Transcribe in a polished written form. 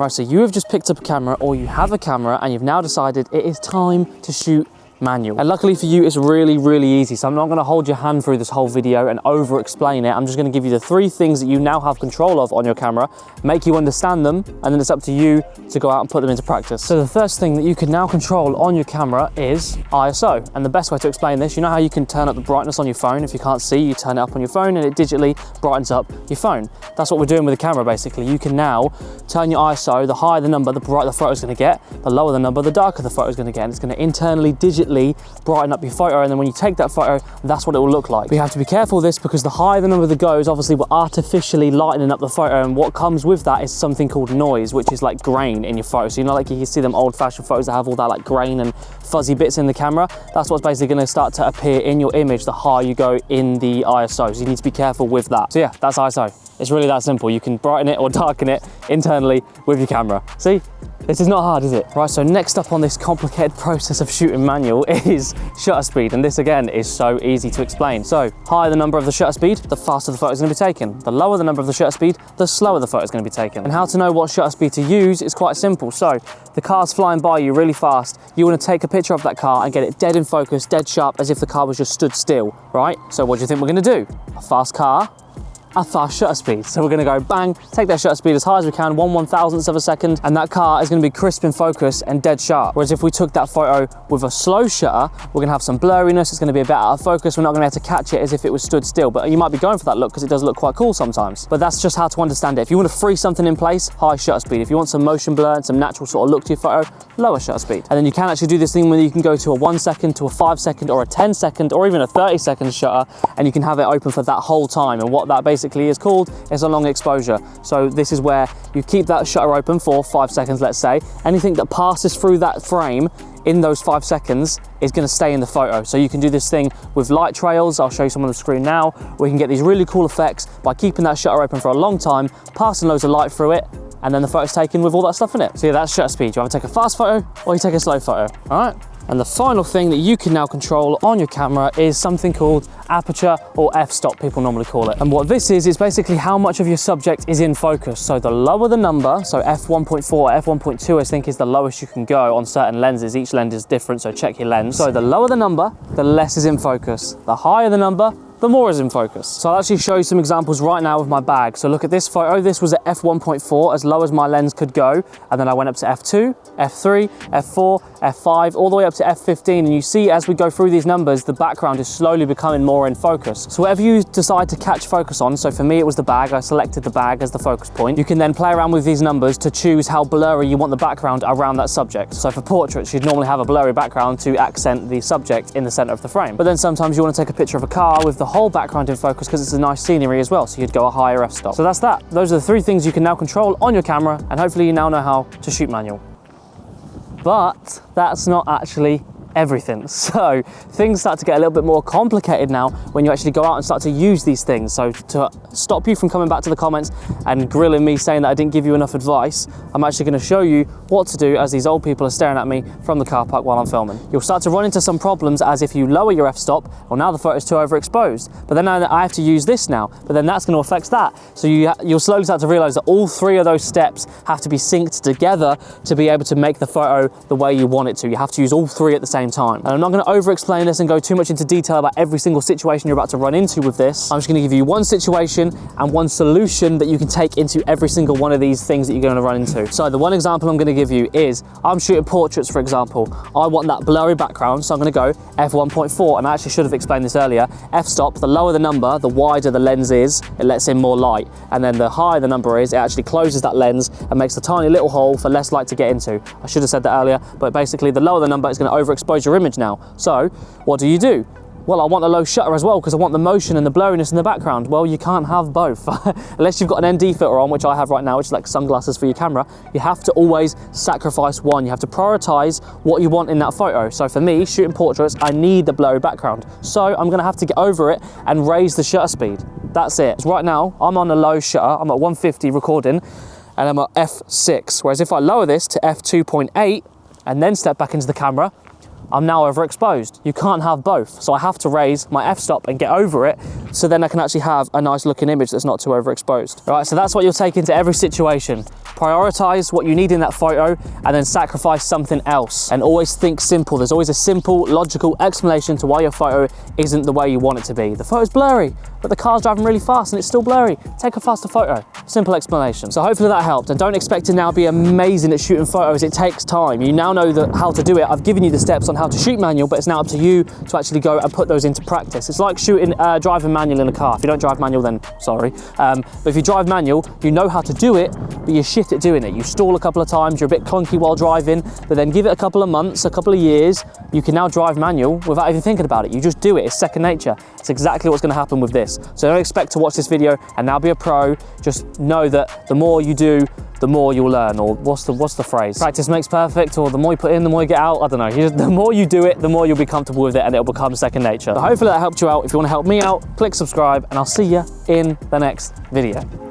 Right, so you have just picked up a camera, or you have a camera, and you've now decided it is time to shoot manual. And luckily for you, it's really, really easy. So I'm not gonna hold your hand through this whole video and over explain it. I'm just gonna give you the 3 things that you now have control of on your camera, make you understand them, and then it's up to you to go out and put them into practice. So the first thing that you can now control on your camera is ISO. And the best way to explain this, you know how you can turn up the brightness on your phone? If you can't see, you turn it up on your phone and it digitally brightens up your phone. That's what we're doing with the camera, basically. You can now turn your ISO, the higher the number, the brighter the photo is gonna get, the lower the number, the darker the photo is gonna get. And it's gonna internally, digitally brighten up your photo, and then when you take that photo, that's what it will look like. But you have to be careful of this, because the higher the number that goes, obviously we're artificially lightening up the photo, and what comes with that is something called noise, which is like grain in your photo. So you know, like you see them old-fashioned photos that have all that like grain and fuzzy bits in the camera. That's what's basically going to start to appear in your image the higher you go in the ISO. So you need to be careful with that. So yeah, that's ISO. It's really that simple. You can brighten it or darken it internally with your camera. See? This is not hard, is it? Right, so next up on this complicated process of shooting manual is shutter speed. And this again is so easy to explain. So higher the number of the shutter speed, the faster the photo is going to be taken. The lower the number of the shutter speed, the slower the photo is going to be taken. And how to know what shutter speed to use is quite simple. So the car's flying by you really fast. You want to take a picture of that car and get it dead in focus, dead sharp, as if the car was just stood still, right? So what do you think we're going to do? A fast car, a fast shutter speed. So we're gonna go bang, take that shutter speed as high as we can, 1/1000th of a second, and that car is gonna be crisp in focus and dead sharp. Whereas if we took that photo with a slow shutter, we're gonna have some blurriness, it's gonna be a bit out of focus, we're not gonna be able to catch it as if it was stood still. But you might be going for that look because it does look quite cool sometimes. But that's just how to understand it. If you want to freeze something in place, high shutter speed. If you want some motion blur and some natural sort of look to your photo, lower shutter speed. And then you can actually do this thing where you can go to a 1 second, to a 5 second, or a 10 second, or even a 30 second shutter, and you can have it open for that whole time. And what that basically is called is a long exposure. So this is where you keep that shutter open for 5 seconds, let's say. Anything that passes through that frame in those 5 seconds is going to stay in the photo. So you can do this thing with light trails. I'll show you some on the screen now. We can get these really cool effects by keeping that shutter open for a long time, passing loads of light through it, and then the photo's taken with all that stuff in it. So yeah, that's shutter speed. You either take a fast photo or you take a slow photo, all right? And the final thing that you can now control on your camera is something called aperture, or f-stop people normally call it. And what this is basically how much of your subject is in focus. So the lower the number, so f1.4 or f1.2 I think is the lowest you can go on certain lenses. Each lens is different, so check your lens. So the lower the number, the less is in focus. The higher the number, the more is in focus. So I'll actually show you some examples right now with my bag. So look at this photo. This was at f1.4, as low as my lens could go. And then I went up to f2, f3, f4, f5, all the way up to f15. And you see as we go through these numbers, the background is slowly becoming more in focus. So whatever you decide to catch focus on, so for me it was the bag, I selected the bag as the focus point. You can then play around with these numbers to choose how blurry you want the background around that subject. So for portraits, you'd normally have a blurry background to accent the subject in the center of the frame. But then sometimes you want to take a picture of a car with the whole background in focus because it's a nice scenery as well, so you'd go a higher f-stop. So that's that. Those are the 3 things you can now control on your camera, and hopefully you now know how to shoot manual. But that's not actually everything. So things start to get a little bit more complicated now when you actually go out and start to use these things. So to stop you from coming back to the comments and grilling me saying that I didn't give you enough advice, I'm actually going to show you what to do as these old people are staring at me from the car park while I'm filming. You'll start to run into some problems as if you lower your f-stop, well now the photo's too overexposed, but then I have to use this now, but then that's going to affect that. So you'll slowly start to realize that all 3 of those steps have to be synced together to be able to make the photo the way you want it to. You have to use all 3 at the same time. And I'm not going to over explain this and go too much into detail about every single situation you're about to run into with this. I'm just going to give you one situation and one solution that you can take into every single one of these things that you're going to run into. So the one example I'm going to give you is I'm shooting portraits, for example. I want that blurry background, so I'm going to go f1.4, and I actually should have explained this earlier. F-stop, the lower the number, the wider the lens is, it lets in more light, and then the higher the number is, it actually closes that lens and makes a tiny little hole for less light to get into. I should have said that earlier, but basically the lower the number is going to overexpose your image now. So what do? Well, I want the low shutter as well because I want the motion and the blurriness in the background. Well, you can't have both. Unless you've got an ND filter on, which I have right now, which is like sunglasses for your camera. You have to always sacrifice one. You have to prioritize what you want in that photo. So for me, shooting portraits, I need the blurry background. So I'm gonna have to get over it and raise the shutter speed. That's it. Right now, I'm on a low shutter. I'm at 150 recording and I'm at f6. Whereas if I lower this to f2.8 and then step back into the camera, I'm now overexposed. You can't have both. So I have to raise my f-stop and get over it, so then I can actually have a nice looking image that's not too overexposed. All right, so that's what you'll take into every situation. Prioritize what you need in that photo and then sacrifice something else. And always think simple. There's always a simple, logical explanation to why your photo isn't the way you want it to be. The photo's blurry, but the car's driving really fast and it's still blurry. Take a faster photo. Simple explanation. So hopefully that helped. And don't expect to now be amazing at shooting photos. It takes time. You now know how to do it. I've given you the steps on how to shoot manual, but it's now up to you to actually go and put those into practice. It's like driving manual in a car. If you don't drive manual, then sorry. But if you drive manual, you know how to do it, but you're shit at doing it. You stall a couple of times, you're a bit clunky while driving, but then give it a couple of months, a couple of years, you can now drive manual without even thinking about it. You just do it. It's second nature. It's exactly what's going to happen with this. So don't expect to watch this video and now be a pro. Just know that the more you do, the more you'll learn. Or what's the phrase? Practice makes perfect, or the more you put in, the more you get out. I don't know. The more you do it, the more you'll be comfortable with it and it'll become second nature. So hopefully that helped you out. If you want to help me out, click subscribe and I'll see you in the next video.